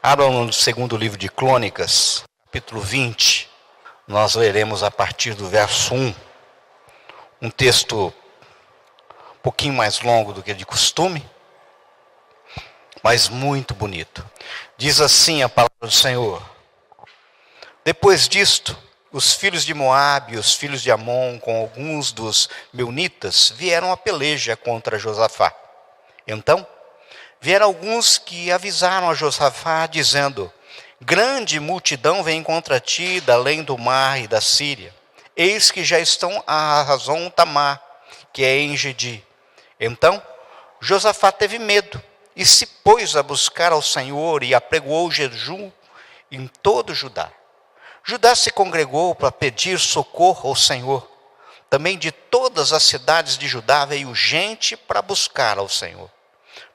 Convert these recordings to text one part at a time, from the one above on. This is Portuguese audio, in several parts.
Abram no segundo livro de Crônicas, capítulo 20. Nós leremos a partir do verso 1. Um texto um pouquinho mais longo do que de costume, mas muito bonito. Diz assim a palavra do Senhor: Depois disto, os filhos de Moabe e os filhos de Amon, com alguns dos meunitas, vieram a peleja contra Josafá. Então, vieram alguns que avisaram a Josafá, dizendo: Grande multidão vem contra ti da além do mar e da Síria. Eis que já estão a Hazon Tamar, que é em Gedi. Então, Josafá teve medo e se pôs a buscar ao Senhor e apregoou jejum em todo Judá. Judá se congregou para pedir socorro ao Senhor. Também de todas as cidades de Judá veio gente para buscar ao Senhor.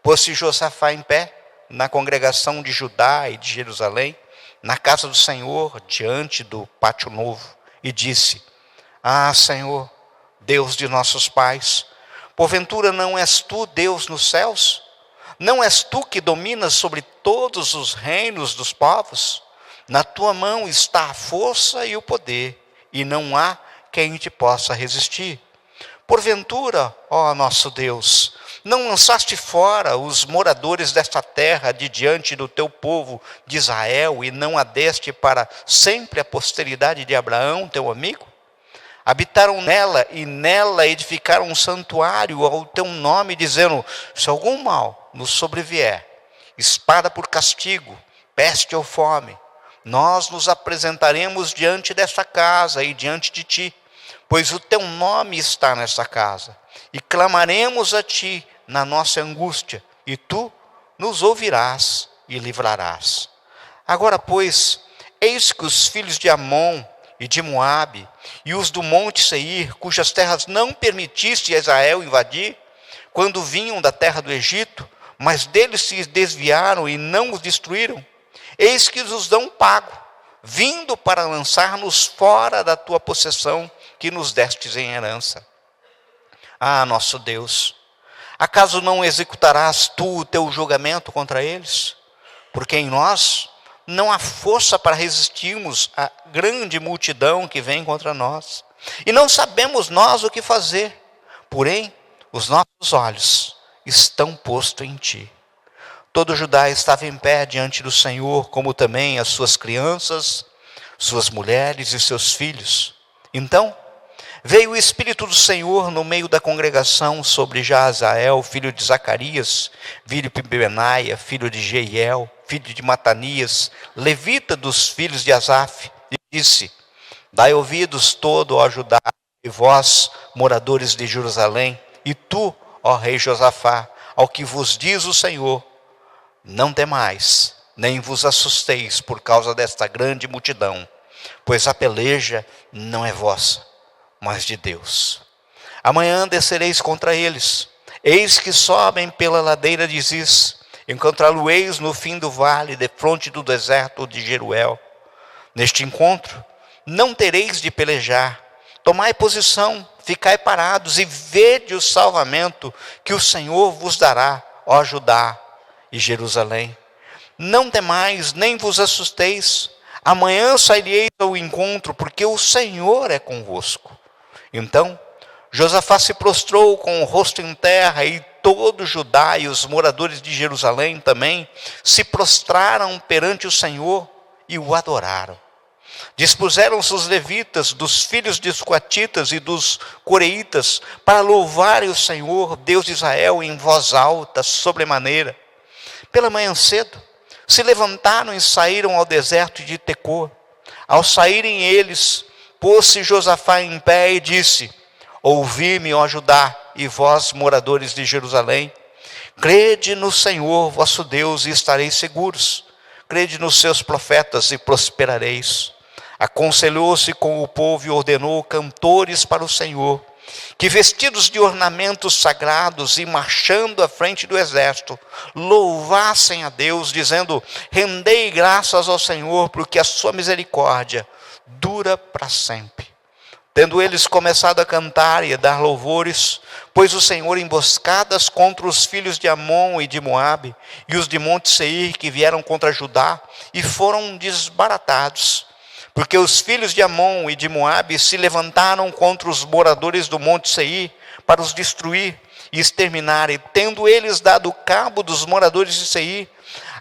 Pôs-se Josafá em pé na congregação de Judá e de Jerusalém, na casa do Senhor, diante do pátio novo, e disse: Ah, Senhor, Deus de nossos pais, porventura não és tu Deus nos céus? Não és tu que dominas sobre todos os reinos dos povos? Na tua mão está a força e o poder, e não há quem te possa resistir. Porventura, ó nosso Deus, não lançaste fora os moradores desta terra de diante do teu povo de Israel, e não a deste para sempre a posteridade de Abraão, teu amigo? Habitaram nela, e nela edificaram um santuário ao teu nome, dizendo: Se algum mal nos sobrevier, espada por castigo, peste ou fome, nós nos apresentaremos diante desta casa e diante de ti, pois o teu nome está nesta casa, e clamaremos a ti na nossa angústia, e tu nos ouvirás e livrarás. Agora, pois, eis que os filhos de Amon e de Moabe, e os do monte Seir, cujas terras não permitiste a Israel invadir, quando vinham da terra do Egito, mas deles se desviaram e não os destruíram, eis que os dão pago, vindo para lançar-nos fora da tua possessão, que nos destes em herança. Ah, nosso Deus, acaso não executarás tu o teu julgamento contra eles? Porque em nós não há força para resistirmos à grande multidão que vem contra nós. E não sabemos nós o que fazer, porém os nossos olhos estão postos em ti. Todo Judá estava em pé diante do Senhor, como também as suas crianças, suas mulheres e seus filhos. Então veio o Espírito do Senhor no meio da congregação sobre Jahaziel, filho de Zacarias, filho de Benaia, filho de Jeiel, filho de Matanias, levita dos filhos de Asaf, e disse: Dai ouvidos todo, ó Judá, e vós, moradores de Jerusalém, e tu, ó rei Josafá, ao que vos diz o Senhor: Não temais, nem vos assusteis por causa desta grande multidão, pois a peleja não é vossa, mas de Deus. Amanhã descereis contra eles, eis que sobem pela ladeira de Ziz, encontrá-lo-eis no fim do vale, defronte do deserto de Jeruel. Neste encontro não tereis de pelejar, tomai posição, ficai parados e vede o salvamento que o Senhor vos dará, ó Judá e Jerusalém. Não temais, nem vos assusteis, amanhã saireis ao encontro, porque o Senhor é convosco. Então Josafá se prostrou com o rosto em terra, e todo Judá e os moradores de Jerusalém também se prostraram perante o Senhor e o adoraram. Dispuseram-se os levitas, dos filhos dos coatitas e dos coreitas, para louvarem o Senhor, Deus de Israel, em voz alta, sobremaneira. Pela manhã cedo, se levantaram e saíram ao deserto de Tecoa. Ao saírem eles, pôs-se Josafá em pé e disse: Ouvi-me, ó Judá, e vós, moradores de Jerusalém. Crede no Senhor, vosso Deus, e estareis seguros. Crede nos seus profetas e prosperareis. Aconselhou-se com o povo e ordenou cantores para o Senhor, que vestidos de ornamentos sagrados e marchando à frente do exército, louvassem a Deus, dizendo: Rendei graças ao Senhor, porque a sua misericórdia dura para sempre. Tendo eles começado a cantar e a dar louvores, pôs o Senhor emboscadas contra os filhos de Amon e de Moabe, e os de Monte Seir que vieram contra Judá, e foram desbaratados. Porque os filhos de Amon e de Moabe se levantaram contra os moradores do Monte Seir, para os destruir e exterminar, e tendo eles dado cabo dos moradores de Seir,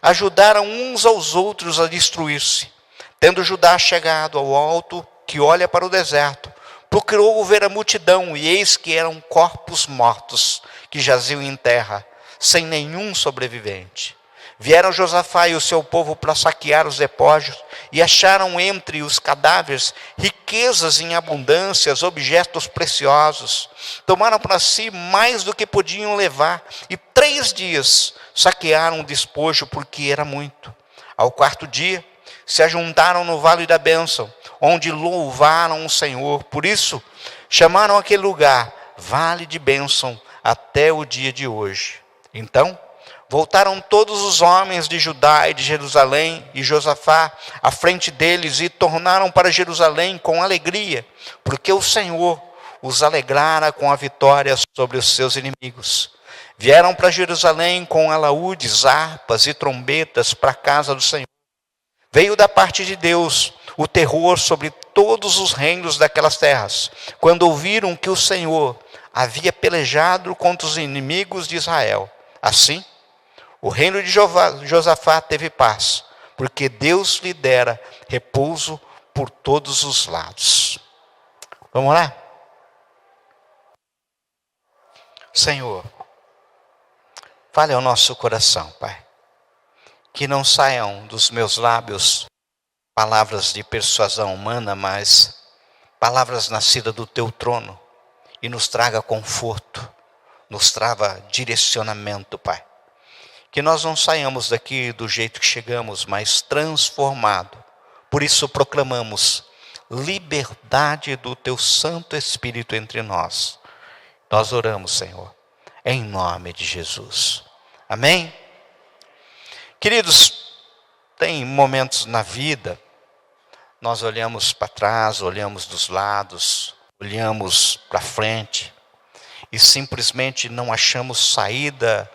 ajudaram uns aos outros a destruir-se. Tendo Judá chegado ao alto, que olha para o deserto, procurou ver a multidão, e eis que eram corpos mortos, que jaziam em terra, sem nenhum sobrevivente. Vieram Josafá e o seu povo para saquear os depósitos, e acharam entre os cadáveres riquezas em abundâncias, objetos preciosos. Tomaram para si mais do que podiam levar, e 3 dias saquearam o despojo, porque era muito. Ao 4º dia, se ajuntaram no vale da bênção, onde louvaram o Senhor. Por isso, chamaram aquele lugar Vale de Bênção até o dia de hoje. Então, voltaram todos os homens de Judá e de Jerusalém, e Josafá à frente deles, e tornaram para Jerusalém com alegria, porque o Senhor os alegrara com a vitória sobre os seus inimigos. Vieram para Jerusalém com alaúdes, harpas e trombetas para a casa do Senhor. Veio da parte de Deus o terror sobre todos os reinos daquelas terras, quando ouviram que o Senhor havia pelejado contra os inimigos de Israel. Assim, o reino de Josafá teve paz, porque Deus lhe dera repouso por todos os lados. Vamos lá? Senhor, fale ao nosso coração, Pai. Que não saiam dos meus lábios palavras de persuasão humana, mas palavras nascidas do teu trono, e nos traga conforto, nos traga direcionamento, Pai. Que nós não saiamos daqui do jeito que chegamos, mas transformado. Por isso proclamamos liberdade do teu Santo Espírito entre nós. Nós oramos, Senhor, em nome de Jesus. Amém? Queridos, tem momentos na vida, nós olhamos para trás, olhamos dos lados, olhamos para frente, e simplesmente não achamos saída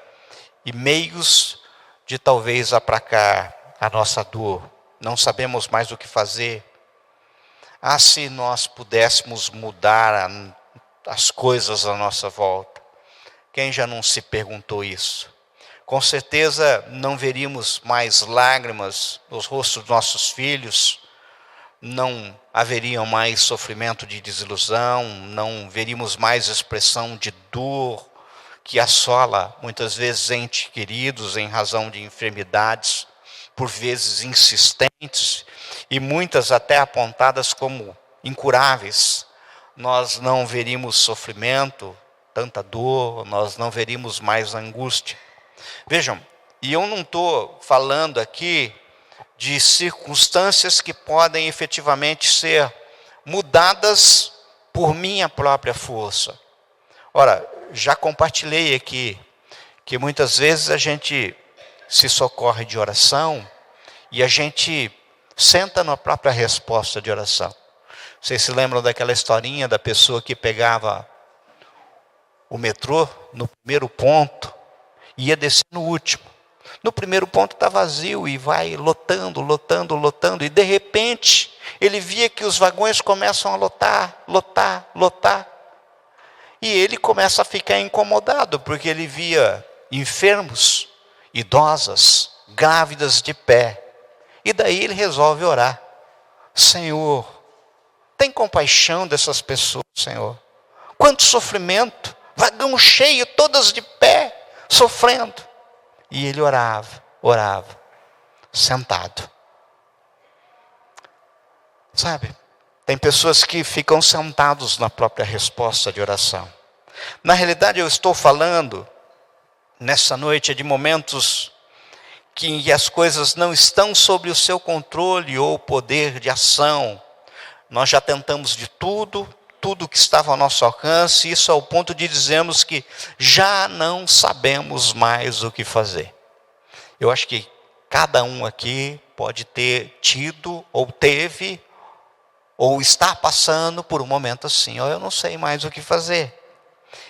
e meios de talvez aplacar a nossa dor. Não sabemos mais o que fazer. Ah, se nós pudéssemos mudar as coisas à nossa volta. Quem já não se perguntou isso? Com certeza não veríamos mais lágrimas nos rostos dos nossos filhos, não haveria mais sofrimento de desilusão, não veríamos mais expressão de dor que assola muitas vezes entes queridos em razão de enfermidades, por vezes insistentes e muitas até apontadas como incuráveis. Nós não veríamos sofrimento, tanta dor, nós não veríamos mais angústia. Vejam, e eu não estou falando aqui de circunstâncias que podem efetivamente ser mudadas por minha própria força. Ora, já compartilhei aqui que muitas vezes a gente se socorre de oração e a gente senta na própria resposta de oração. Vocês se lembram daquela historinha da pessoa que pegava o metrô no primeiro ponto e ia descer no último. No primeiro ponto está vazio e vai lotando, lotando, lotando. E de repente ele via que os vagões começam a lotar, lotar, lotar. E ele começa a ficar incomodado, porque ele via enfermos, idosas, grávidas de pé. E daí ele resolve orar. Senhor, tem compaixão dessas pessoas, Senhor. Quanto sofrimento, vagão cheio, todas de pé, sofrendo. E ele orava, sentado. Sabe, tem pessoas que ficam sentados na própria resposta de oração. Na realidade, eu estou falando, nessa noite, de momentos que as coisas não estão sob o seu controle ou poder de ação. Nós já tentamos de tudo que estava ao nosso alcance, isso ao ponto de dizermos que já não sabemos mais o que fazer. Eu acho que cada um aqui pode ter tido ou teve ou está passando por um momento assim, ou eu não sei mais o que fazer.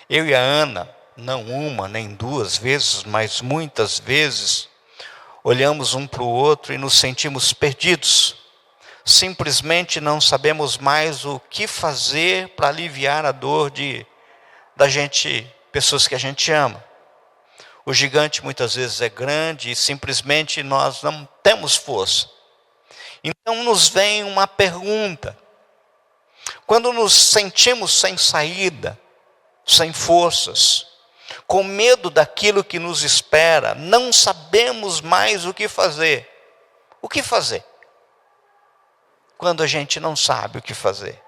Eu e a Ana, não uma nem duas vezes, mas muitas vezes, olhamos um para o outro e nos sentimos perdidos. Simplesmente não sabemos mais o que fazer para aliviar a dor da gente, pessoas que a gente ama. O gigante muitas vezes é grande e simplesmente nós não temos força. Então nos vem uma pergunta. Quando nos sentimos sem saída, sem forças, com medo daquilo que nos espera, não sabemos mais o que fazer. O que fazer? Quando a gente não sabe o que fazer.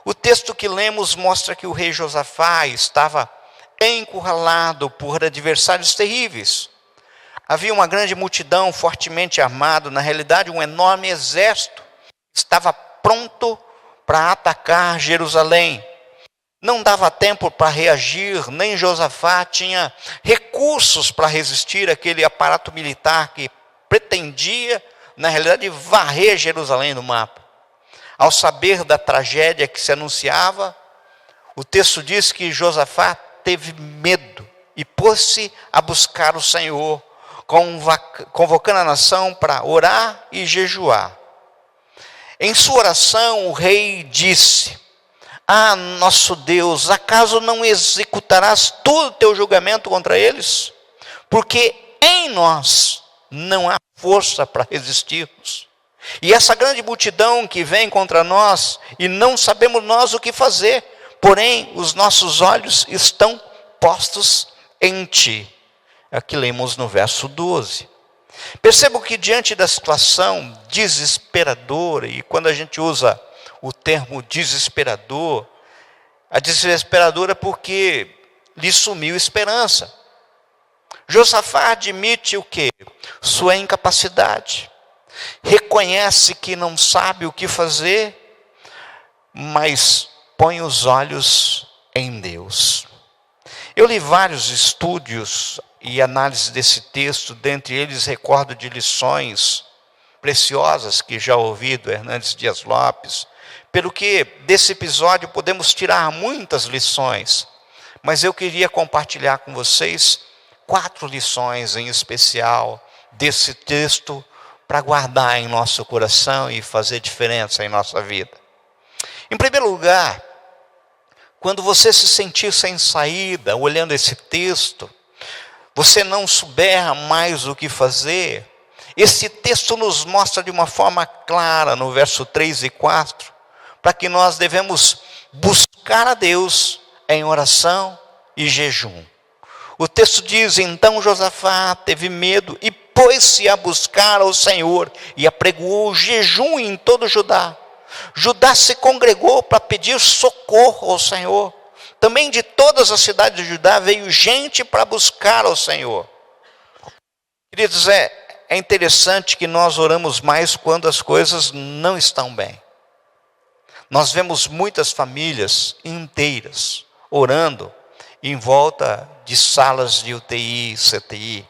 O texto que lemos mostra que o rei Josafá estava encurralado por adversários terríveis. Havia uma grande multidão fortemente armada, na realidade um enorme exército estava pronto para atacar Jerusalém. Não dava tempo para reagir, nem Josafá tinha recursos para resistir àquele aparato militar que pretendia, na realidade, varrer Jerusalém no mapa. Ao saber da tragédia que se anunciava, o texto diz que Josafá teve medo e pôs-se a buscar o Senhor, convocando a nação para orar e jejuar. Em sua oração, o rei disse: ah, nosso Deus, acaso não executarás todo o teu julgamento contra eles? Porque em nós não há força para resistirmos. E essa grande multidão que vem contra nós, e não sabemos nós o que fazer, porém os nossos olhos estão postos em ti. Aqui lemos no verso 12. Percebo que diante da situação desesperadora, e quando a gente usa o termo desesperador, a desesperadora porque lhe sumiu esperança. Josafá admite o quê? Sua incapacidade. Reconhece que não sabe o que fazer, mas põe os olhos em Deus. Eu li vários estudos e análise desse texto, dentre eles recordo de lições preciosas que já ouvi do Hernandes Dias Lopes, pelo que desse episódio podemos tirar muitas lições, mas eu queria compartilhar com vocês 4 lições em especial desse texto para guardar em nosso coração e fazer diferença em nossa vida. Em primeiro lugar, quando você se sentir sem saída, olhando esse texto, você não souber mais o que fazer, esse texto nos mostra de uma forma clara, no verso 3 e 4, para que nós devemos buscar a Deus em oração e jejum. O texto diz: então Josafá teve medo e pôs-se a buscar ao Senhor e apregoou jejum em todo Judá. Judá se congregou para pedir socorro ao Senhor. Também de todas as cidades de Judá veio gente para buscar ao Senhor. Queridos, é interessante que nós oramos mais quando as coisas não estão bem. Nós vemos muitas famílias inteiras orando em volta de salas de UTI, CTI,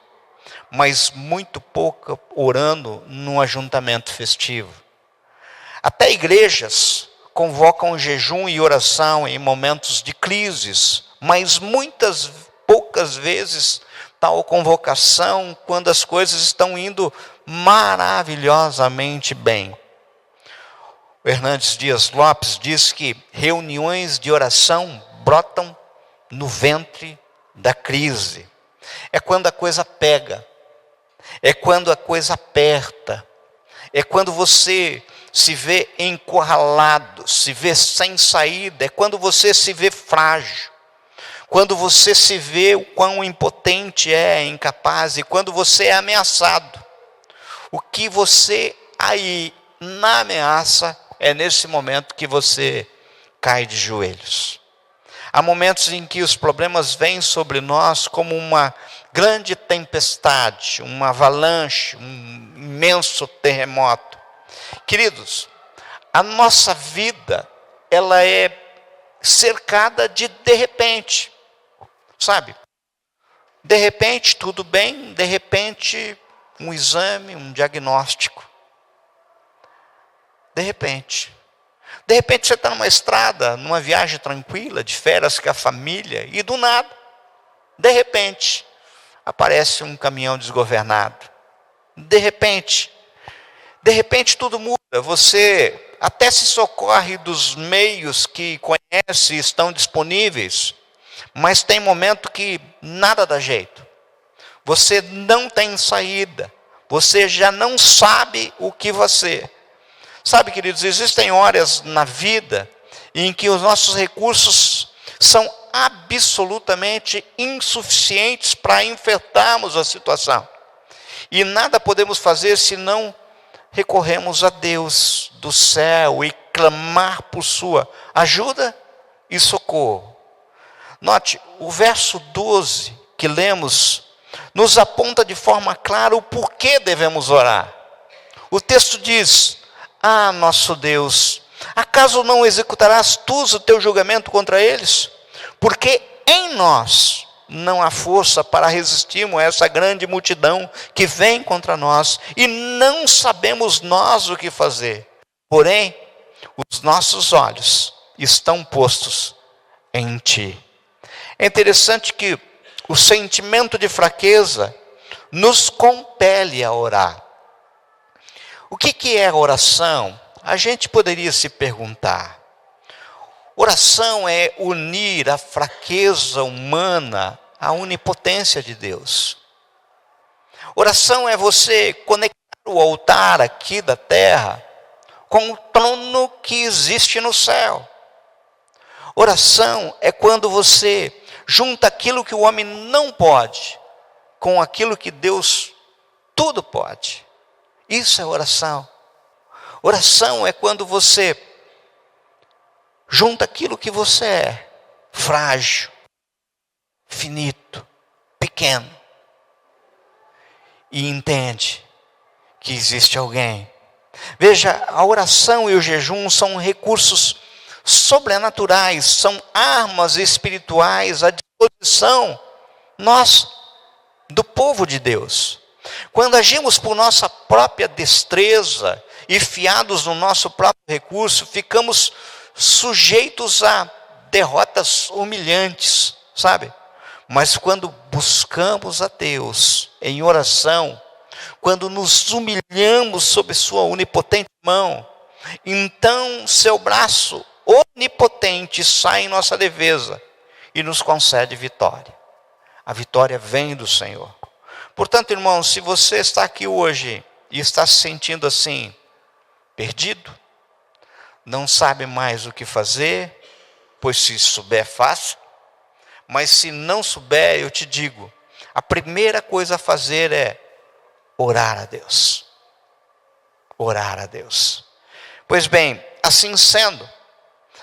mas muito pouca orando num ajuntamento festivo. Até igrejas convocam jejum e oração em momentos de crises, mas poucas vezes tal convocação quando as coisas estão indo maravilhosamente bem. O Hernandes Dias Lopes diz que reuniões de oração brotam no ventre da crise. É quando a coisa pega, é quando a coisa aperta, é quando você se vê encurralado, se vê sem saída, é quando você se vê frágil, quando você se vê o quão impotente incapaz, e quando você é ameaçado. O que você aí na ameaça é nesse momento que você cai de joelhos. Há momentos em que os problemas vêm sobre nós como uma grande tempestade, uma avalanche, um imenso terremoto. Queridos, a nossa vida, ela é cercada de repente, sabe? De repente tudo bem, de repente um exame, um diagnóstico. De repente. De repente você está numa estrada, numa viagem tranquila, de férias com a família, e do nada, de repente, aparece um caminhão desgovernado. De repente tudo muda. Você até se socorre dos meios que conhece e estão disponíveis, mas tem momento que nada dá jeito. Você não tem saída. Você já não sabe o que fazer. Sabe, queridos, existem horas na vida em que os nossos recursos são absolutamente insuficientes para enfrentarmos a situação. E nada podemos fazer senão recorremos a Deus do céu e clamar por sua ajuda e socorro. Note, o verso 12 que lemos nos aponta de forma clara o porquê devemos orar. O texto diz: ah, nosso Deus, acaso não executarás tu o teu julgamento contra eles? Porque em nós não há força para resistirmos a essa grande multidão que vem contra nós, e não sabemos nós o que fazer. Porém, os nossos olhos estão postos em ti. É interessante que o sentimento de fraqueza nos compele a orar. O que é oração? A gente poderia se perguntar. Oração é unir a fraqueza humana à onipotência de Deus. Oração é você conectar o altar aqui da terra com o trono que existe no céu. Oração é quando você junta aquilo que o homem não pode com aquilo que Deus tudo pode. Isso é oração. Oração é quando você junta aquilo que você é, frágil, finito, pequeno, e entende que existe alguém. Veja, a oração e o jejum são recursos sobrenaturais, são armas espirituais à disposição nossa, do povo de Deus. Quando agimos por nossa própria destreza e fiados no nosso próprio recurso, ficamos sujeitos a derrotas humilhantes, sabe? Mas quando buscamos a Deus em oração, quando nos humilhamos sob sua onipotente mão, então seu braço onipotente sai em nossa defesa e nos concede vitória. A vitória vem do Senhor. Portanto, irmãos, se você está aqui hoje e está se sentindo assim, perdido, não sabe mais o que fazer, pois se souber, faça. Mas se não souber, eu te digo, a primeira coisa a fazer é orar a Deus. Orar a Deus. Pois bem, assim sendo,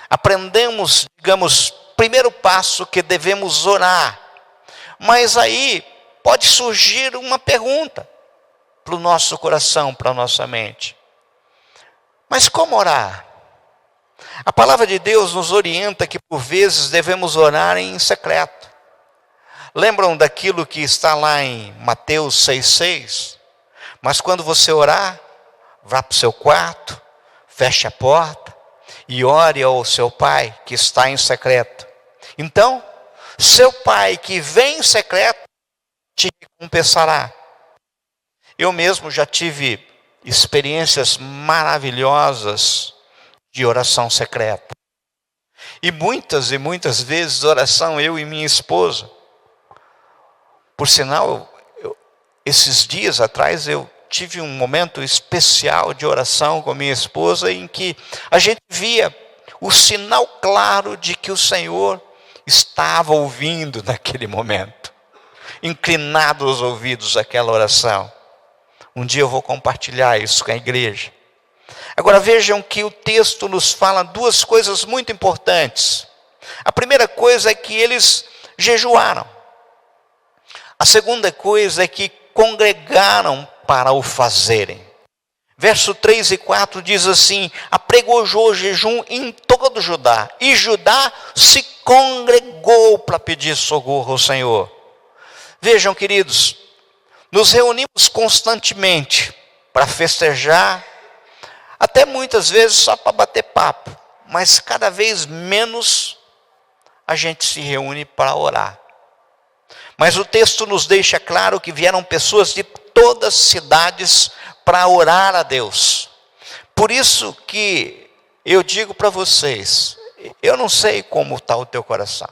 aprendemos, digamos, primeiro passo que devemos orar. Mas aí pode surgir uma pergunta para o nosso coração, para a nossa mente. Mas como orar? A palavra de Deus nos orienta que por vezes devemos orar em secreto. Lembram daquilo que está lá em Mateus 6,6? Mas quando você orar, vá para o seu quarto, feche a porta e ore ao seu Pai que está em secreto. Então, seu Pai que vem em secreto te recompensará. Eu mesmo já tive experiências maravilhosas de oração secreta. E muitas vezes oração eu e minha esposa. Por sinal, esses dias atrás eu tive um momento especial de oração com minha esposa em que a gente via o sinal claro de que o Senhor estava ouvindo naquele momento, inclinado os ouvidos àquela oração. Um dia eu vou compartilhar isso com a igreja. Agora vejam que o texto nos fala duas coisas muito importantes. A primeira coisa é que eles jejuaram. A segunda coisa é que congregaram para o fazerem. Verso 3 e 4 diz assim: apregojou o jejum em todo Judá, e Judá se congregou para pedir socorro ao Senhor. Vejam, queridos, nos reunimos constantemente para festejar até muitas vezes só para bater papo, mas cada vez menos a gente se reúne para orar. Mas o texto nos deixa claro que vieram pessoas de todas as cidades para orar a Deus. Por isso que eu digo para vocês, eu não sei como está o teu coração,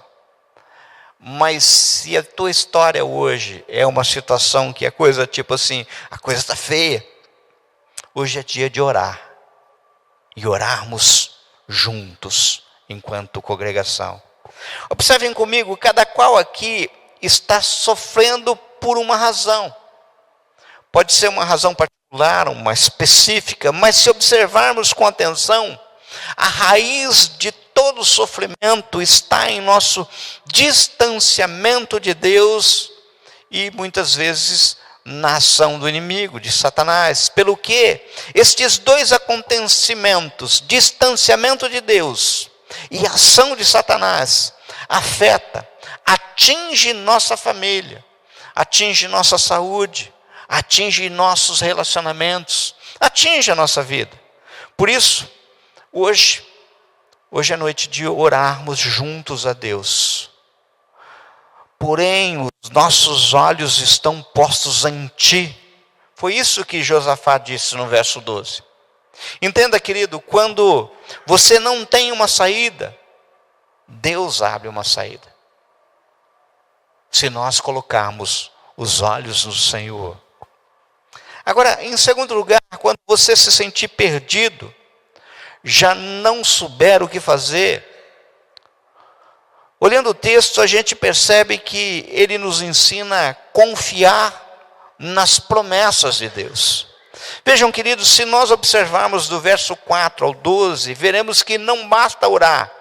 mas se a tua história hoje é uma situação que é coisa tipo assim, a coisa está feia, hoje é dia de orar, e orarmos juntos, enquanto congregação. Observem comigo, cada qual aqui está sofrendo por uma razão. Pode ser uma razão particular, uma específica, mas se observarmos com atenção, a raiz de todo sofrimento está em nosso distanciamento de Deus e muitas vezes na ação do inimigo, de Satanás. Pelo que estes dois acontecimentos, distanciamento de Deus e ação de Satanás, atinge nossa família, atinge nossa saúde, atinge nossos relacionamentos, atinge a nossa vida. Por isso, hoje é noite de orarmos juntos a Deus. Porém, os nossos olhos estão postos em Ti. Foi isso que Josafá disse no verso 12. Entenda, querido, quando você não tem uma saída, Deus abre uma saída. Se nós colocarmos os olhos no Senhor. Agora, em segundo lugar, quando você se sentir perdido, já não souber o que fazer, olhando o texto, a gente percebe que ele nos ensina a confiar nas promessas de Deus. Vejam, queridos, se nós observarmos do verso 4 ao 12, veremos que não basta orar,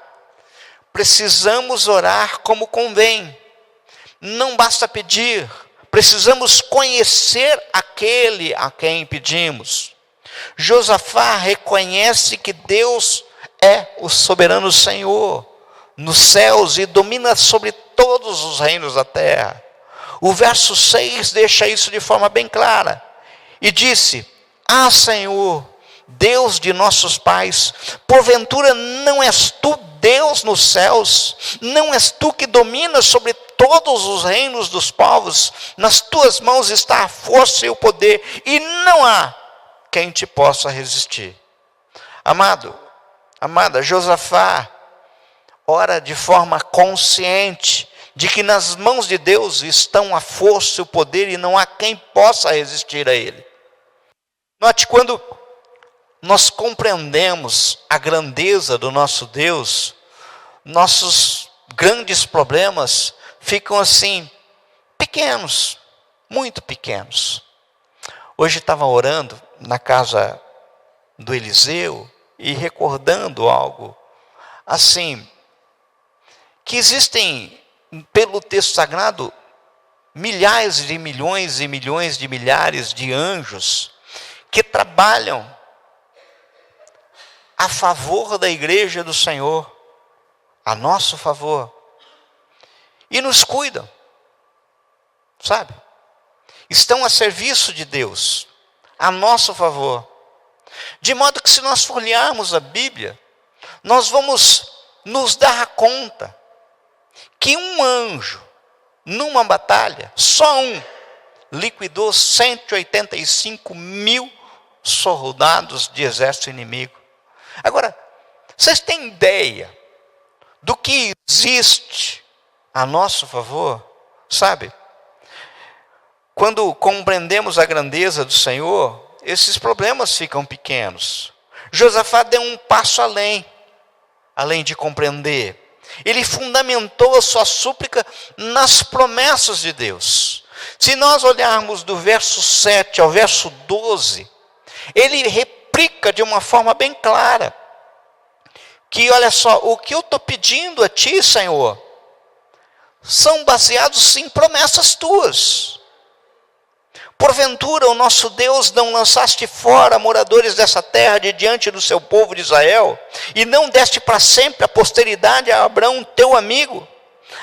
precisamos orar como convém. Não basta pedir, precisamos conhecer aquele a quem pedimos. Josafá reconhece que Deus é o soberano Senhor nos céus e domina sobre todos os reinos da terra. O verso 6 deixa isso de forma bem clara. E disse: Ah, Senhor, Deus de nossos pais, porventura não és tu Deus nos céus? Não és tu que dominas sobre todos os reinos dos povos? Nas tuas mãos está a força e o poder, e não há quem te possa resistir. Amado, amada, Josafá ora de forma consciente de que nas mãos de Deus estão a força e o poder, e não há quem possa resistir a ele. Note, quando nós compreendemos a grandeza do nosso Deus, nossos grandes problemas ficam assim, pequenos, muito pequenos. Hoje estava orando na casa do Eliseu e recordando algo assim, que existem, pelo texto sagrado, milhares de milhões e milhões de milhares de anjos que trabalham a favor da igreja do Senhor, a nosso favor, e nos cuidam, sabe? Estão a serviço de Deus, a nosso favor. De modo que se nós folhearmos a Bíblia, nós vamos nos dar conta que um anjo, numa batalha, só um, liquidou 185 mil soldados de exército inimigo. Agora, vocês têm ideia do que existe a nosso favor? Sabe? Quando compreendemos a grandeza do Senhor, esses problemas ficam pequenos. Josafá deu um passo além de compreender. Ele fundamentou a sua súplica nas promessas de Deus. Se nós olharmos do verso 7 ao verso 12, ele replica de uma forma bem clara, que olha só, o que eu estou pedindo a ti, Senhor, são baseados em promessas tuas. Porventura o nosso Deus não lançaste fora moradores dessa terra de diante do seu povo de Israel, e não deste para sempre a posteridade a Abraão teu amigo?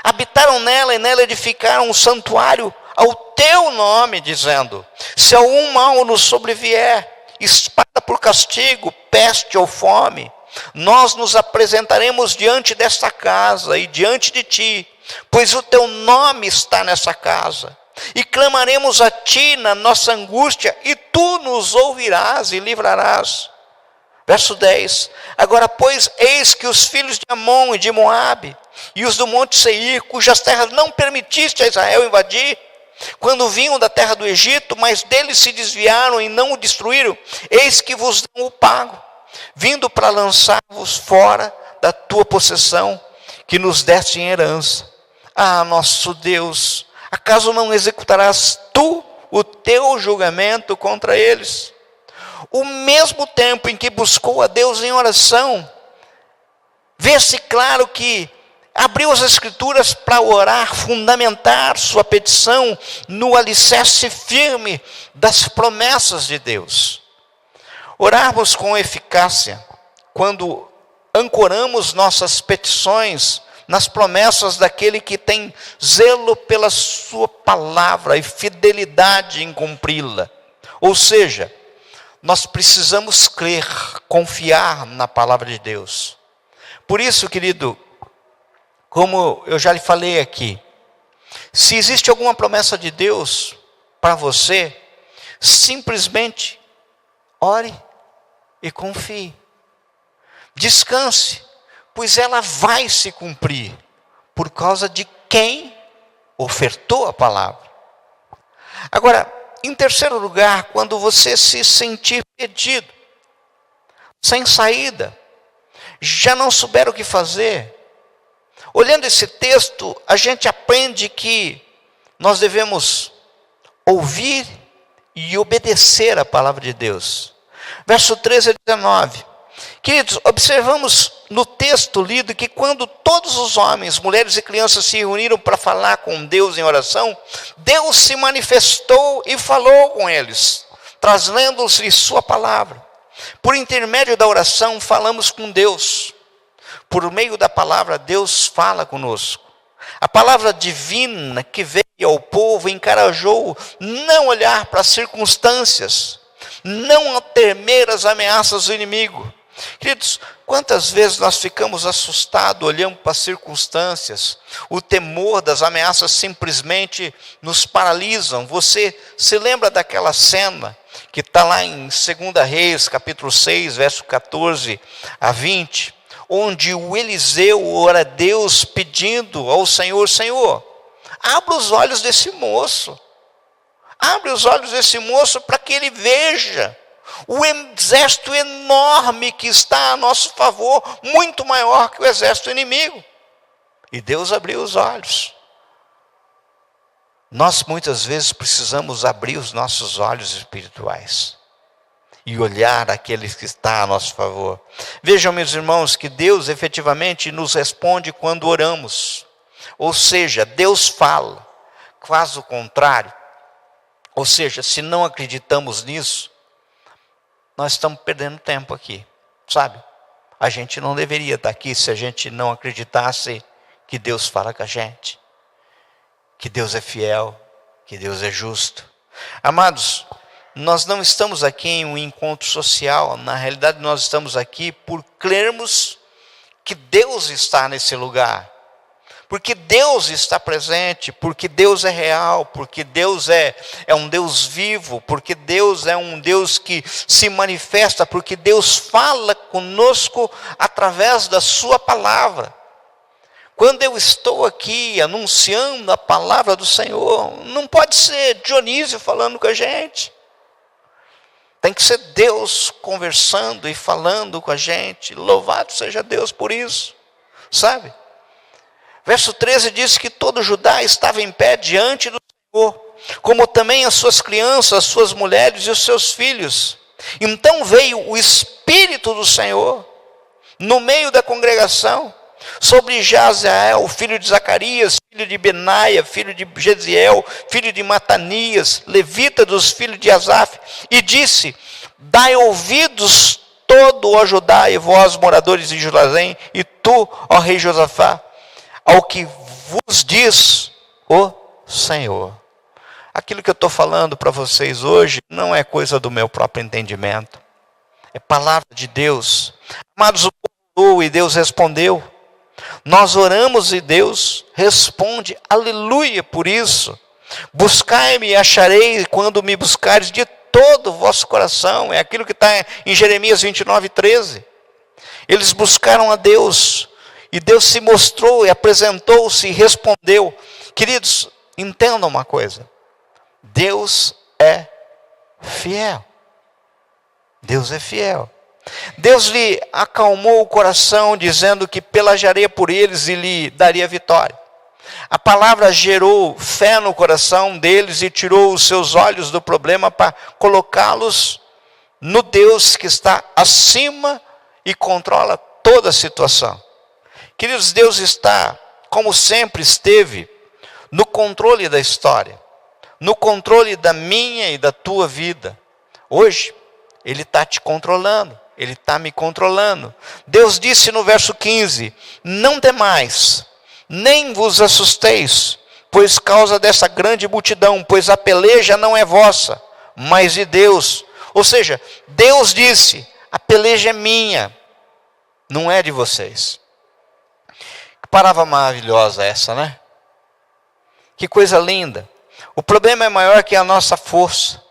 Habitaram nela e nela edificaram um santuário ao teu nome, dizendo: se algum mal nos sobrevier, espada por castigo, peste ou fome, nós nos apresentaremos diante desta casa e diante de ti, pois o teu nome está nessa casa. E clamaremos a ti na nossa angústia, e tu nos ouvirás e livrarás. Verso 10. Agora, pois, eis que os filhos de Amon e de Moabe, e os do monte Seir, cujas terras não permitiste a Israel invadir, quando vinham da terra do Egito, mas deles se desviaram e não o destruíram, eis que vos dão o pago, vindo para lançar-vos fora da tua possessão, que nos deste em herança. Ah, nosso Deus, acaso não executarás tu o teu julgamento contra eles? O mesmo tempo em que buscou a Deus em oração, vê-se claro que abriu as Escrituras para orar, fundamentar sua petição no alicerce firme das promessas de Deus. Orarmos com eficácia quando ancoramos nossas petições nas promessas daquele que tem zelo pela sua palavra e fidelidade em cumpri-la. Ou seja, nós precisamos crer, confiar na palavra de Deus. Por isso, querido, como eu já lhe falei aqui, se existe alguma promessa de Deus para você, simplesmente ore e confie. Descanse, pois ela vai se cumprir, por causa de quem ofertou a palavra. Agora, em terceiro lugar, quando você se sentir perdido, sem saída, já não souber o que fazer, olhando esse texto, a gente aprende que nós devemos ouvir e obedecer a palavra de Deus. Verso 13 a 19. Queridos, observamos no texto lido que quando todos os homens, mulheres e crianças se reuniram para falar com Deus em oração, Deus se manifestou e falou com eles, trazendo-lhes sua palavra. Por intermédio da oração, falamos com Deus. Por meio da palavra, Deus fala conosco. A palavra divina que veio ao povo encorajou não olhar para as circunstâncias, não temer as ameaças do inimigo. Queridos, quantas vezes nós ficamos assustados olhando para as circunstâncias, o temor das ameaças simplesmente nos paralisam. Você se lembra daquela cena que está lá em 2 Reis, capítulo 6, verso 14 a 20, onde o Eliseu ora a Deus pedindo ao Senhor: Senhor, abra os olhos desse moço, abre os olhos desse moço para que ele veja o exército enorme que está a nosso favor, muito maior que o exército inimigo. E Deus abriu os olhos. Nós muitas vezes precisamos abrir os nossos olhos espirituais e olhar aquele que está a nosso favor. Vejam, meus irmãos, que Deus efetivamente nos responde quando oramos. Ou seja, Deus fala. Caso contrário, ou seja, se não acreditamos nisso, nós estamos perdendo tempo aqui, sabe? A gente não deveria estar aqui se a gente não acreditasse que Deus fala com a gente, que Deus é fiel, que Deus é justo. Amados, nós não estamos aqui em um encontro social. Na realidade, nós estamos aqui por crermos que Deus está nesse lugar, porque Deus está presente, porque Deus é real, porque Deus é um Deus vivo, porque Deus é um Deus que se manifesta, porque Deus fala conosco através da sua palavra. Quando eu estou aqui anunciando a palavra do Senhor, não pode ser Dionísio falando com a gente. Tem que ser Deus conversando e falando com a gente. Louvado seja Deus por isso, sabe? Verso 13 diz que todo Judá estava em pé diante do Senhor, como também as suas crianças, as suas mulheres e os seus filhos. Então veio o Espírito do Senhor no meio da congregação sobre Jaziel, filho de Zacarias, filho de Benaia, filho de Jeziel, filho de Matanias, levita dos filhos de Asaf, e disse: dai ouvidos todo, ó Judá, e vós, moradores de Jerusalém, e tu, ó rei Josafá, ao que vos diz o Senhor. aquilo que eu estou falando para vocês hoje não é coisa do meu próprio entendimento. É palavra de Deus. Amados, o povo orou e Deus respondeu. Nós oramos e Deus responde. Aleluia por isso. Buscai-me e acharei quando me buscares de todo o vosso coração. É aquilo que está em Jeremias 29:13. Eles buscaram a Deus. E Deus se mostrou e apresentou-se e respondeu. Queridos, entendam uma coisa. Deus é fiel. Deus é fiel. Deus lhe acalmou o coração, dizendo que pelejaria por eles e lhe daria vitória. A palavra gerou fé no coração deles e tirou os seus olhos do problema para colocá-los no Deus que está acima e controla toda a situação. Queridos, Deus está, como sempre esteve, no controle da história, no controle da minha e da tua vida. Hoje, Ele está te controlando, Ele está me controlando. Deus disse no verso 15, não temais, nem vos assusteis, pois causa dessa grande multidão, pois a peleja não é vossa, mas de Deus. Ou seja, Deus disse, a peleja é minha, não é de vocês. Que palavra maravilhosa essa, né? Que coisa linda. O problema é maior que a nossa força.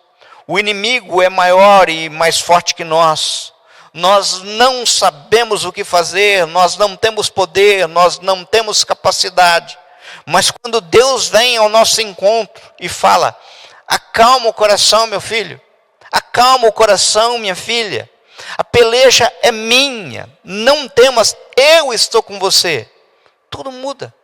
O inimigo é maior e mais forte que nós. Nós não sabemos o que fazer, nós não temos poder, nós não temos capacidade. Mas quando Deus vem ao nosso encontro e fala, acalma o coração, meu filho, acalma o coração, minha filha, a peleja é minha, não temas, eu estou com você. Tudo muda.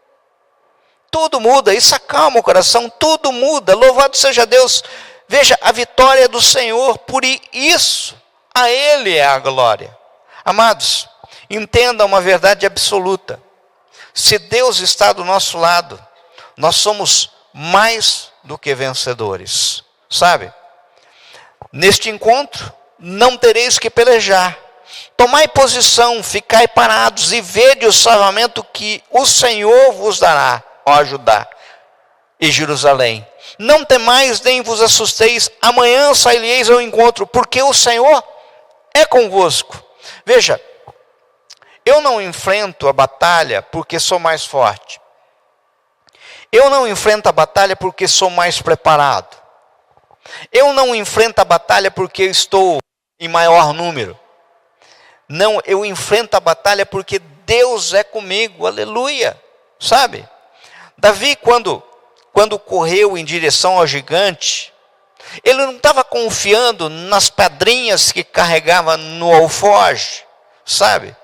Tudo muda, isso acalma o coração, tudo muda. Louvado seja Deus. Veja, a vitória é do Senhor, por isso, a Ele é a glória. Amados, entenda uma verdade absoluta. Se Deus está do nosso lado, nós somos mais do que vencedores. Sabe? Neste encontro, não tereis que pelejar. Tomai posição, ficai parados e vede o salvamento que o Senhor vos dará, ao ajudar, e Jerusalém. Não temais nem vos assusteis, amanhã saireis ao encontro, porque o Senhor é convosco. Veja, eu não enfrento a batalha porque sou mais forte. Eu não enfrento a batalha porque sou mais preparado. Eu não enfrento a batalha porque eu estou em maior número. Não, eu enfrento a batalha porque Deus é comigo, aleluia, sabe? Davi, quando correu em direção ao gigante, ele não estava confiando nas pedrinhas que carregava no alforje, sabe?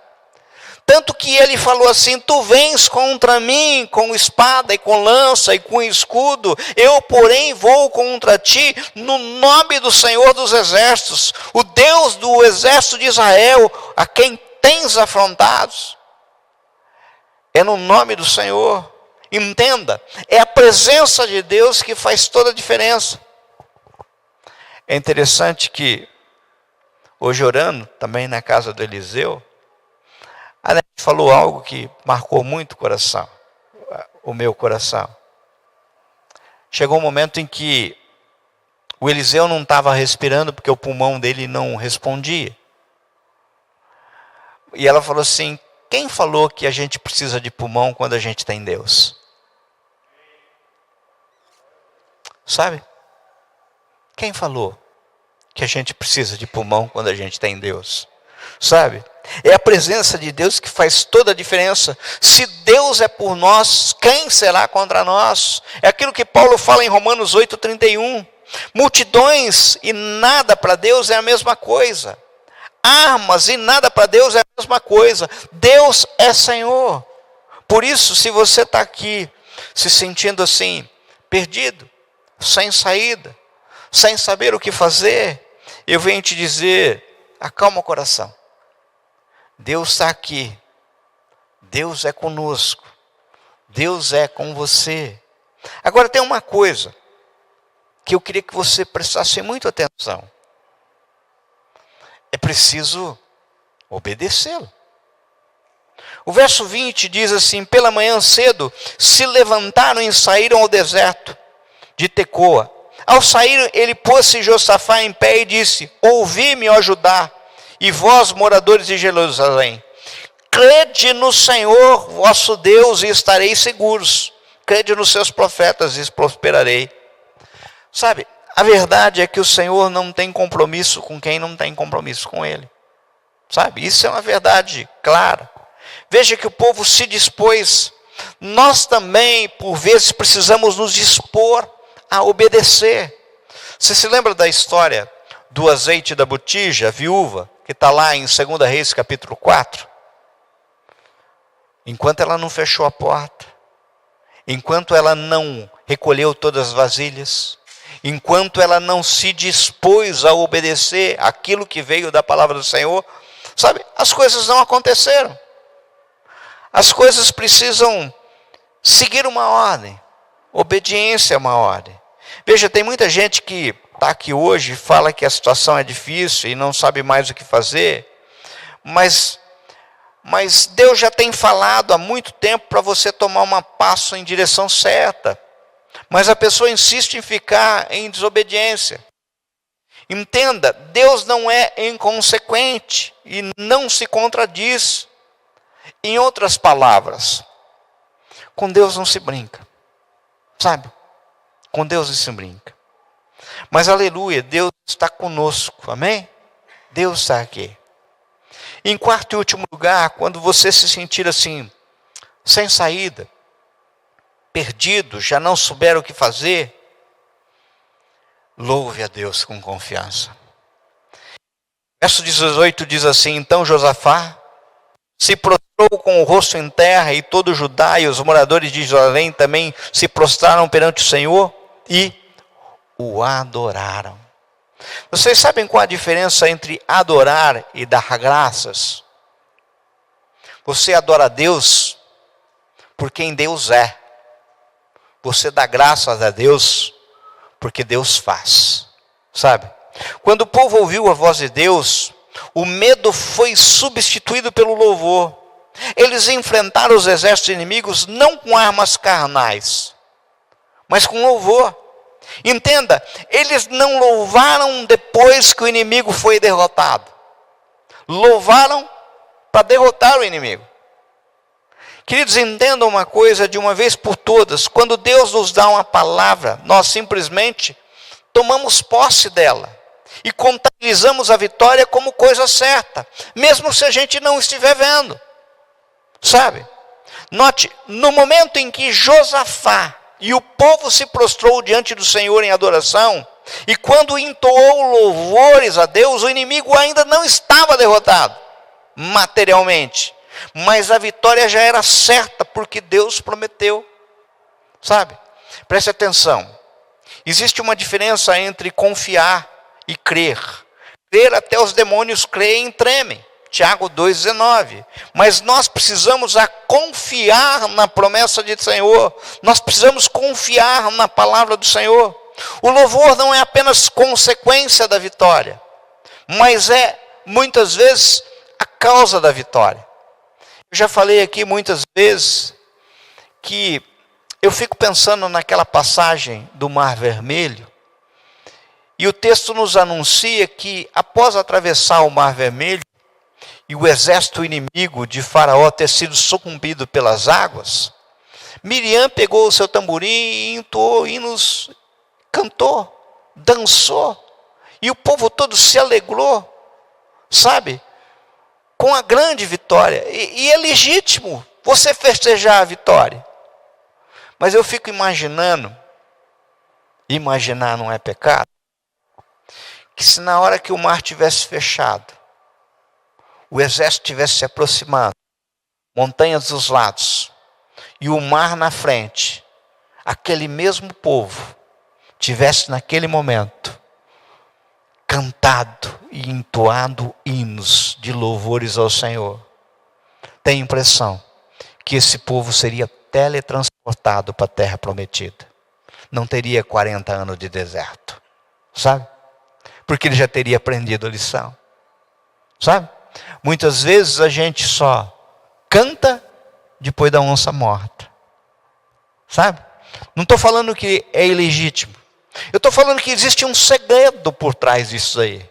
Tanto que ele falou assim, tu vens contra mim com espada e com lança e com escudo, eu porém vou contra ti no nome do Senhor dos exércitos, o Deus do exército de Israel, a quem tens afrontados. É no nome do Senhor. Entenda, é a presença de Deus que faz toda a diferença. É interessante que, hoje orando, também na casa do Eliseu, a Nete falou algo que marcou muito o meu coração. Chegou um momento em que o Eliseu não estava respirando porque o pulmão dele não respondia. E ela falou assim, quem falou que a gente precisa de pulmão quando a gente tem Deus? Sabe? Quem falou que a gente precisa de pulmão quando a gente tem Deus? Sabe? É a presença de Deus que faz toda a diferença. Se Deus é por nós, quem será contra nós? É aquilo que Paulo fala em Romanos 8:31. Multidões e nada para Deus é a mesma coisa. Armas e nada para Deus é a mesma coisa. Deus é Senhor. Por isso, se você está aqui se sentindo assim, perdido, sem saída, sem saber o que fazer, eu venho te dizer, acalma o coração. Deus está aqui. Deus é conosco. Deus é com você. Agora tem uma coisa que eu queria que você prestasse muita atenção. É preciso obedecê-lo. O verso 20 diz assim, pela manhã cedo se levantaram e saíram ao deserto de Tecoa. Ao sair, ele pôs-se Josafá em pé e disse: ouvi-me, ó Judá, e vós, moradores de Jerusalém, crede no Senhor vosso Deus e estareis seguros. Crede nos seus profetas e prosperarei. Sabe, a verdade é que o Senhor não tem compromisso com quem não tem compromisso com Ele. Sabe, isso é uma verdade clara. Veja que o povo se dispôs. Nós também, por vezes, precisamos nos dispor a obedecer. Você se lembra da história do azeite da botija, a viúva, que está lá em 2 Reis capítulo 4? Enquanto ela não fechou a porta, enquanto ela não recolheu todas as vasilhas, enquanto ela não se dispôs a obedecer aquilo que veio da palavra do Senhor, sabe, as coisas não aconteceram. As coisas precisam seguir uma ordem. Obediência é uma ordem. Veja, tem muita gente que está aqui hoje e fala que a situação é difícil e não sabe mais o que fazer, mas Deus já tem falado há muito tempo para você tomar um passo em direção certa, mas a pessoa insiste em ficar em desobediência. Entenda, Deus não é inconsequente e não se contradiz. Em outras palavras, com Deus não se brinca, sabe? Com Deus não se brinca. Mas aleluia, Deus está conosco, amém? Deus está aqui. Em quarto e último lugar, quando você se sentir assim, sem saída, perdido, já não souber o que fazer, louve a Deus com confiança. Verso 18 diz assim: então Josafá se prostrou com o rosto em terra, e todo Judá e os moradores de Jerusalém também se prostraram perante o Senhor e o adoraram. Vocês sabem qual a diferença entre adorar e dar graças? Você adora a Deus por quem Deus é. Você dá graças a Deus porque Deus faz. Sabe? Quando o povo ouviu a voz de Deus, o medo foi substituído pelo louvor. Eles enfrentaram os exércitos inimigos não com armas carnais, mas com louvor. Entenda, eles não louvaram depois que o inimigo foi derrotado. Louvaram para derrotar o inimigo. Queridos, entendam uma coisa de uma vez por todas. Quando Deus nos dá uma palavra, nós simplesmente tomamos posse dela e contabilizamos a vitória como coisa certa, mesmo se a gente não estiver vendo. Sabe? Note, no momento em que Josafá e o povo se prostrou diante do Senhor em adoração, e quando entoou louvores a Deus, o inimigo ainda não estava derrotado, materialmente, mas a vitória já era certa, porque Deus prometeu. Sabe? Preste atenção, existe uma diferença entre confiar e crer. Crer, até os demônios creem e tremem. Tiago 2,19. Mas nós precisamos confiar na promessa do Senhor. Nós precisamos confiar na palavra do Senhor. O louvor não é apenas consequência da vitória, mas é, muitas vezes, a causa da vitória. Eu já falei aqui muitas vezes que eu fico pensando naquela passagem do Mar Vermelho, e o texto nos anuncia que após atravessar o Mar Vermelho, e o exército inimigo de Faraó ter sido sucumbido pelas águas, Miriam pegou o seu tamborim e entoou hinos, cantou, dançou, e o povo todo se alegrou, sabe, com a grande vitória. E é legítimo você festejar a vitória, mas eu fico imaginando, imaginar não é pecado, que se na hora que o mar tivesse fechado, o exército tivesse se aproximado, montanhas dos lados, e o mar na frente, aquele mesmo povo tivesse naquele momento cantado e entoado hinos de louvores ao Senhor, tenho a impressão que esse povo seria teletransportado para a terra prometida. Não teria 40 anos de deserto, sabe? Porque ele já teria aprendido a lição, sabe? Muitas vezes a gente só canta depois da onça morta, sabe? Não estou falando que é ilegítimo, Eu estou falando que existe um segredo por trás disso aí.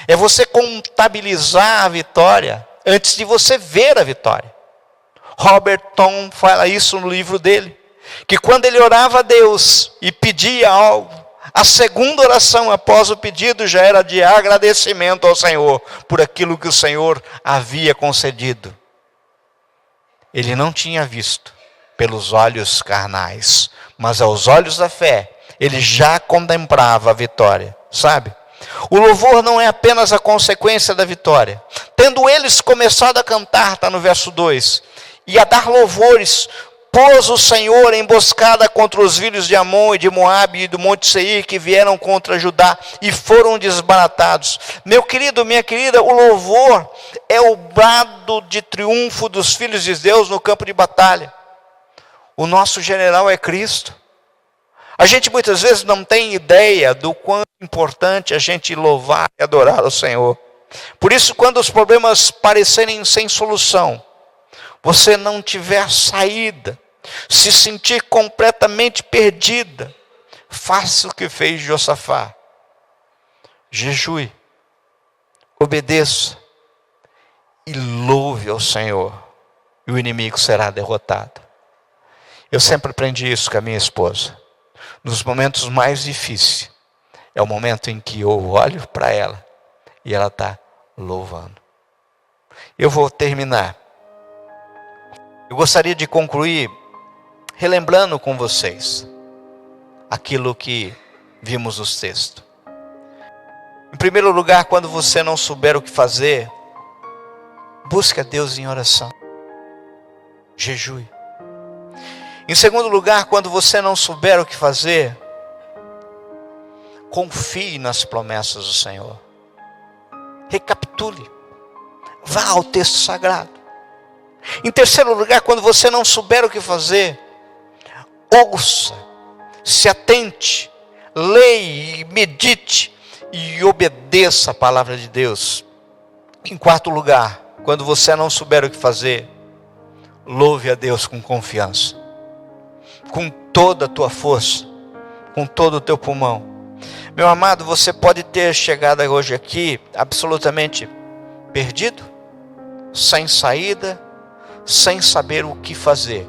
É você contabilizar a vitória antes de você ver a vitória. Robert Tom fala isso no livro dele, que quando ele orava a Deus e pedia algo, a segunda oração após o pedido já era de agradecimento ao Senhor por aquilo que o Senhor havia concedido. Ele não tinha visto pelos olhos carnais, mas aos olhos da fé, ele já contemplava a vitória, sabe? O louvor não é apenas a consequência da vitória. Tendo eles começado a cantar, está no verso 2, e a dar louvores, pôs o Senhor emboscada contra os filhos de Amon e de Moabe e do Monte Seir, que vieram contra Judá e foram desbaratados. Meu querido, minha querida, o louvor é o brado de triunfo dos filhos de Deus no campo de batalha. O nosso general é Cristo. A gente muitas vezes não tem ideia do quão importante a gente louvar e adorar o Senhor. Por isso, quando os problemas parecerem sem solução, você não tiver saída, se sentir completamente perdida, faça o que fez Josafá. Jejue, obedeça e louve ao Senhor, e o inimigo será derrotado. Eu sempre aprendi isso com a minha esposa. Nos momentos mais difíceis, é o momento em que eu olho para ela e ela está louvando. Eu vou terminar. Eu gostaria de concluir relembrando com vocês aquilo que vimos nos textos. Em primeiro lugar, quando você não souber o que fazer, busque a Deus em oração. Jejue. Em segundo lugar, quando você não souber o que fazer, confie nas promessas do Senhor. Recapitule. Vá ao texto sagrado. Em terceiro lugar, quando você não souber o que fazer, ouça, se atente, leia, medite e obedeça a palavra de Deus. Em quarto lugar, quando você não souber o que fazer, louve a Deus com confiança, com toda a tua força, com todo o teu pulmão. Meu amado, você pode ter chegado hoje aqui absolutamente perdido, sem saída, sem saber o que fazer.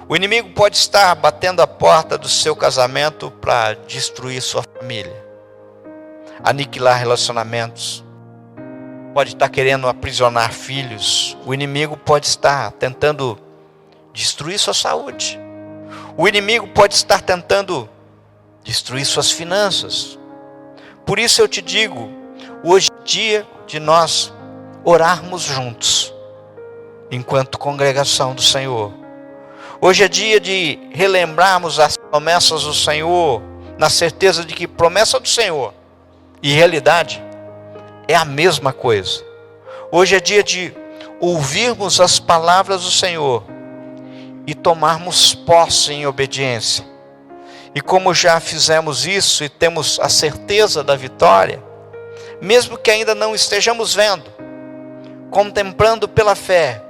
O inimigo pode estar batendo a porta do seu casamento para destruir sua família, aniquilar relacionamentos, pode estar querendo aprisionar filhos. O inimigo pode estar tentando destruir sua saúde. O inimigo pode estar tentando destruir suas finanças. Por isso eu te digo, hoje é dia de nós orarmos juntos, enquanto congregação do Senhor. Hoje é dia de relembrarmos as promessas do Senhor, na certeza de que promessa do Senhor e realidade é a mesma coisa. Hoje é dia de ouvirmos as palavras do Senhor e tomarmos posse em obediência. E como já fizemos isso e temos a certeza da vitória, mesmo que ainda não estejamos vendo, contemplando pela fé,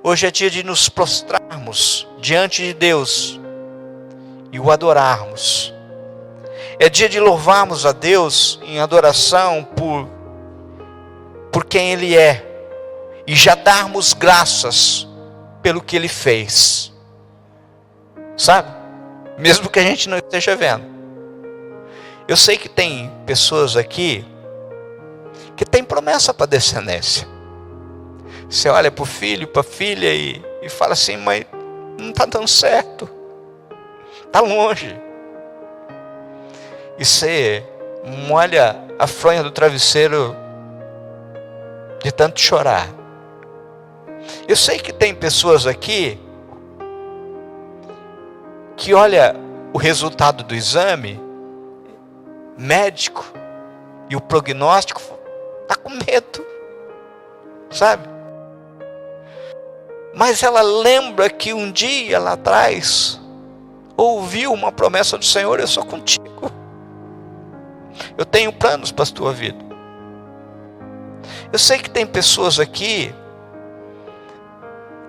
hoje é dia de nos prostrarmos diante de Deus e o adorarmos. É dia de louvarmos a Deus em adoração por quem Ele é, e já darmos graças pelo que Ele fez, sabe? Mesmo que a gente não esteja vendo. Eu sei que tem pessoas aqui que tem promessa para descendência. Você olha para o filho, para a filha e fala assim, mas não está dando certo, está longe. E você molha a fronha do travesseiro de tanto chorar. Eu sei que tem pessoas aqui que olha o resultado do exame médico e o prognóstico, está com medo, sabe? Mas ela lembra que um dia lá atrás ouviu uma promessa do Senhor: eu sou contigo, eu tenho planos para a tua vida. Eu sei que tem pessoas aqui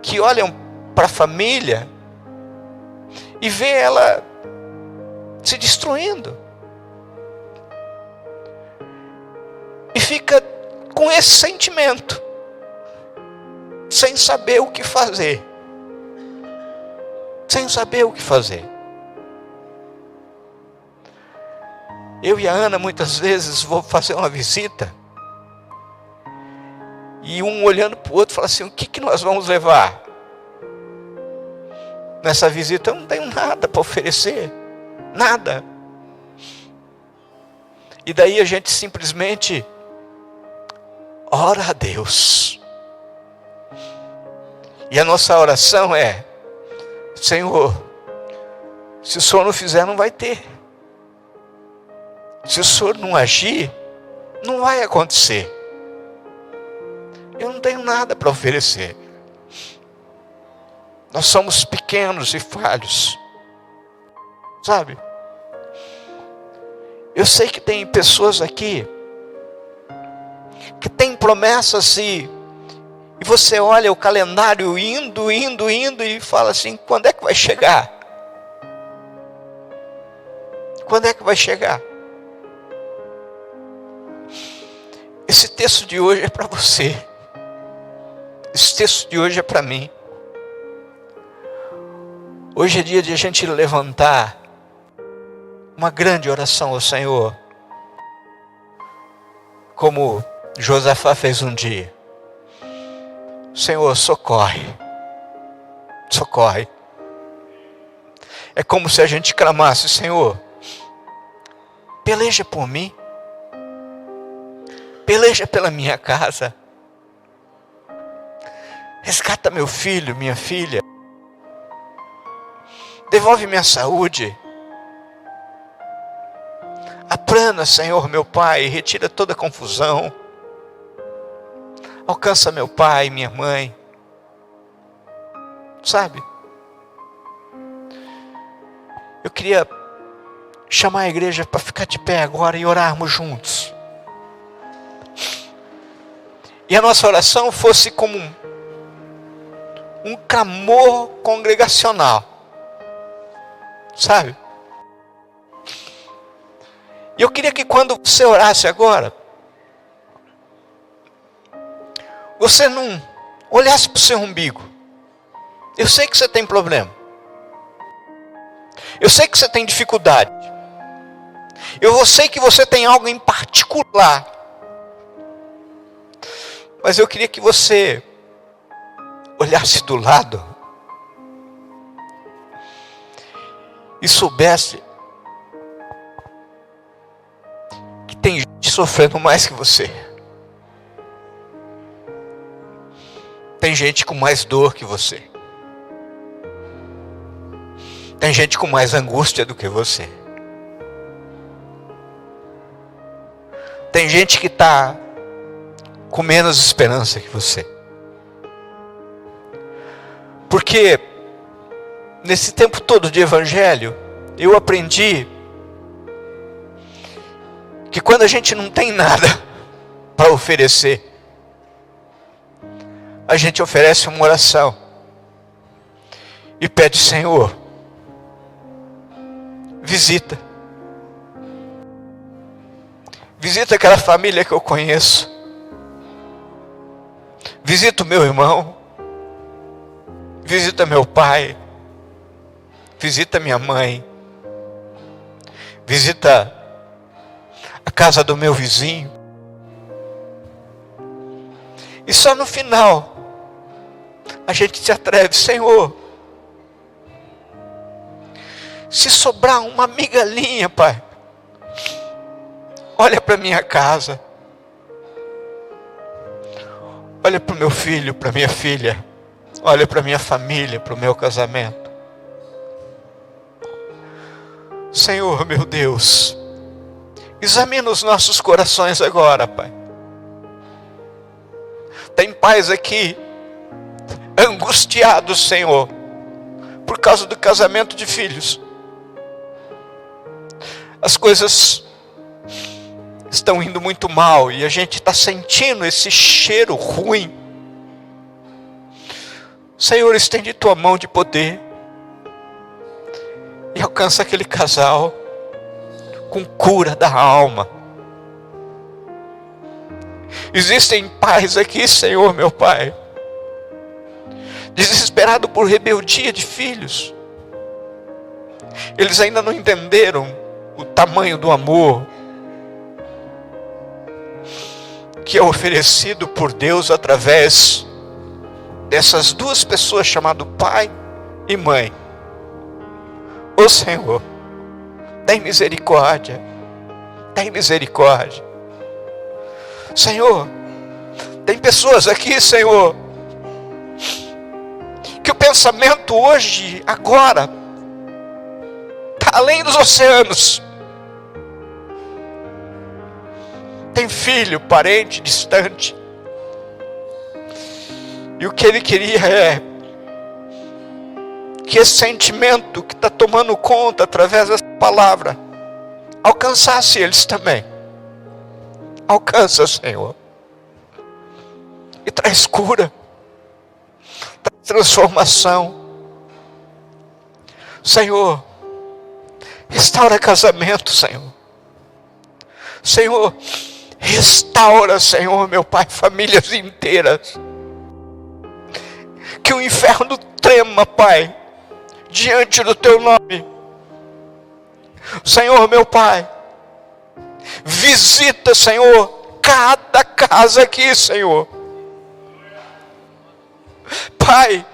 que olham para a família e vê ela se destruindo. E fica com esse sentimento, sem saber o que fazer. Sem saber o que fazer. Eu e a Ana muitas vezes vou fazer uma visita, e um olhando para o outro fala assim: o que nós vamos levar? Nessa visita eu não tenho nada para oferecer. Nada. E daí a gente simplesmente ora a Deus. E a nossa oração é: Senhor, se o Senhor não fizer, não vai ter. Se o Senhor não agir, não vai acontecer. Eu não tenho nada para oferecer. Nós somos pequenos e falhos. Sabe? Eu sei que tem pessoas aqui que tem promessas e você olha o calendário indo e fala assim: quando é que vai chegar? Quando é que vai chegar? Esse texto de hoje é para você. Esse texto de hoje é para mim. Hoje é dia de a gente levantar uma grande oração ao Senhor, como Josafá fez um dia. Senhor, socorre. Socorre. É como se a gente clamasse: Senhor, peleja por mim. Peleja pela minha casa. Resgata meu filho, minha filha. Devolve minha saúde. Aplana, Senhor, meu Pai. Retira toda a confusão. Alcança meu pai, minha mãe. Sabe? Eu queria chamar a igreja para ficar de pé agora e orarmos juntos. E a nossa oração fosse como um clamor congregacional. Sabe? E eu queria que quando você orasse agora, você não olhasse para o seu umbigo. Eu sei que você tem problema. Eu sei que você tem dificuldade. Eu sei que você tem algo em particular. Mas eu queria que você olhasse do lado e soubesse que tem gente sofrendo mais que você. Tem gente com mais dor que você. Tem gente com mais angústia do que você. Tem gente que está com menos esperança que você. Porque nesse tempo todo de evangelho, eu aprendi que quando a gente não tem nada para oferecer, a gente oferece uma oração e pede: Senhor, visita. Visita aquela família que eu conheço. Visita o meu irmão. Visita meu pai. Visita minha mãe. Visita a casa do meu vizinho. E só no final a gente se atreve: Senhor, se sobrar uma migalhinha, Pai, olha para minha casa. Olha para o meu filho, para minha filha. Olha para minha família, para o meu casamento. Senhor, meu Deus, examina os nossos corações agora, Pai. Tem pais aqui angustiados, Senhor, por causa do casamento de filhos. As coisas estão indo muito mal e a gente está sentindo esse cheiro ruim. Senhor, estende tua mão de poder e alcança aquele casal com cura da alma. Existem pais aqui, Senhor, meu Pai, desesperado por rebeldia de filhos. Eles ainda não entenderam o tamanho do amor que é oferecido por Deus através dessas duas pessoas chamadas pai e mãe. Ô Senhor, tem misericórdia, tem misericórdia. Senhor, tem pessoas aqui, Senhor, que o pensamento hoje, agora, está além dos oceanos. Tem filho, parente, distante. E o que ele queria é que esse sentimento que está tomando conta através dessa palavra alcançasse eles também. Alcança, Senhor. E traz cura, traz transformação. Senhor, restaura casamento, Senhor. Senhor, restaura, Senhor, meu Pai, famílias inteiras. Que o inferno trema, Pai, diante do Teu nome. Senhor, meu Pai, visita, Senhor, cada casa aqui, Senhor. Pai,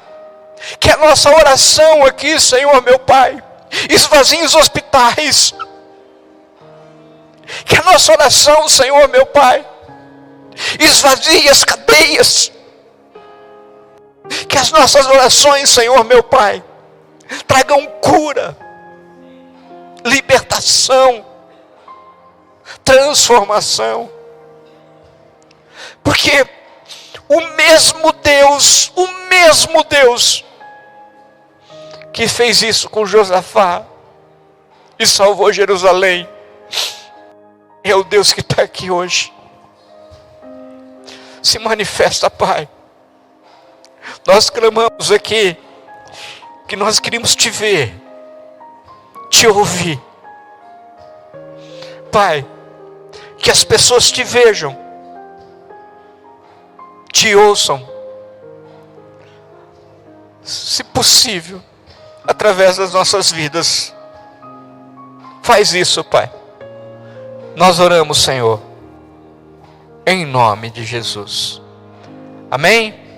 que a nossa oração aqui, Senhor, meu Pai, esvazie os hospitais. Que a nossa oração, Senhor, meu Pai, esvazie as cadeias. Que as nossas orações, Senhor, meu Pai, tragam cura, libertação, transformação. Porque o mesmo Deus que fez isso com Josafá e salvou Jerusalém, é o Deus que está aqui hoje. Se manifesta, Pai. Nós clamamos aqui que nós queríamos te ver, te ouvir. Pai, que as pessoas te vejam, te ouçam, se possível, através das nossas vidas. Faz isso, Pai. Nós oramos, Senhor, em nome de Jesus. Amém?